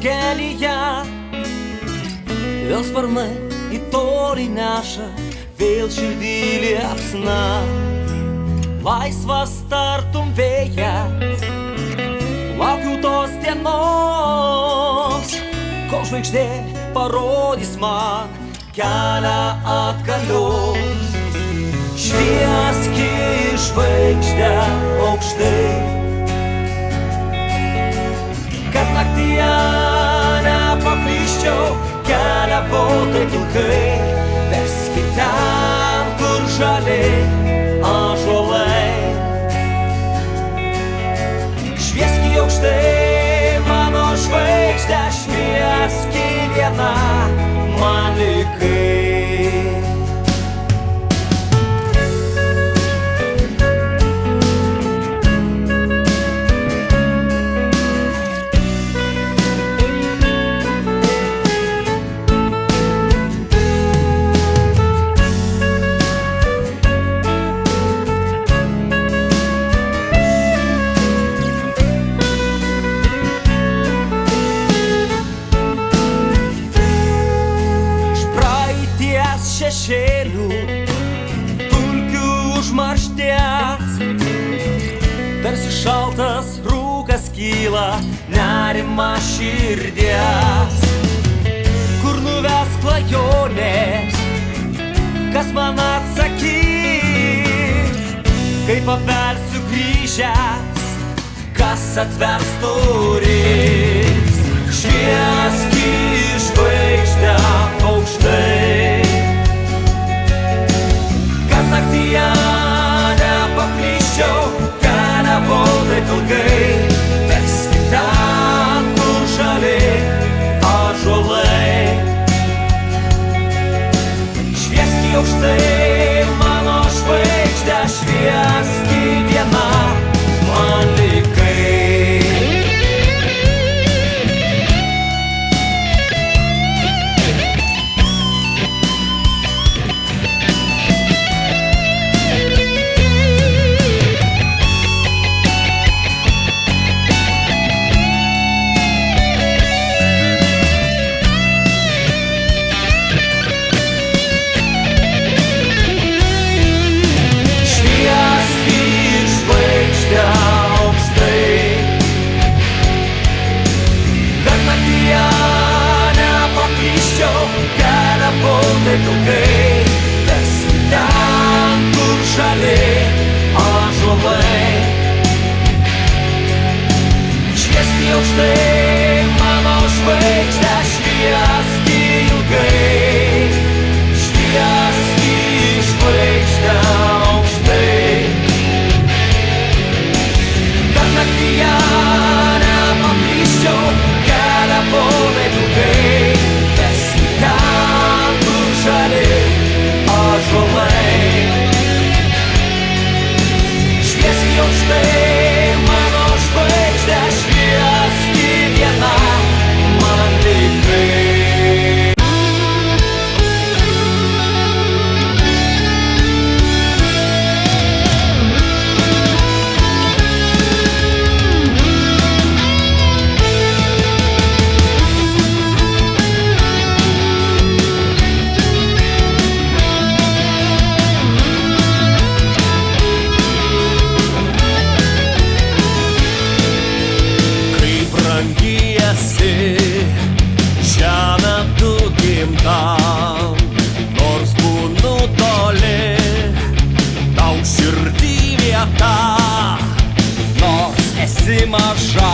kelyje, vėl sparnai į tolį neša, vėl širdį liepsna. Laisvas tartum vėjas, laukiu tos dienos, kol žvaigždė parodys man kelią atgalios. Švieski žvaigždę aukštai, kad naktyje nepaklysčiau, keliavau taip ilgai. Veski ten, kur žali ąžuolai. Švieski aukštai mano žvaigždę, švieski viena man likai. Šešėlių, tulkių užmaršties, tarsi šaltas rūkas kyla nerimas širdies. Kur nuves klajonės, kas man atsakys, kai pabelsiu grįžęs, kas atvers duris. Švieski žvaigždę aukštai, naktyje nepaklysčiau, keliavau taip ilgai. Veski ten, kur žali ąžuolai. Švieski aukštai mano žvaigždę, švieski viena man likai. Taip ilgai, veski ten, kur žali ąžuolai. Švieski aukštai mano žvaigždę, švieski ilgai. Švieski žvaigždę aukštai, kad naktyje nepaklysčiau, keliavau taip ilgai. Veski ten, žali ąžuolai. Švieski aukštai mano žvaigždę, švieski viena man likai. Nors būnu toli, tau širdį vieta, nors esi maža.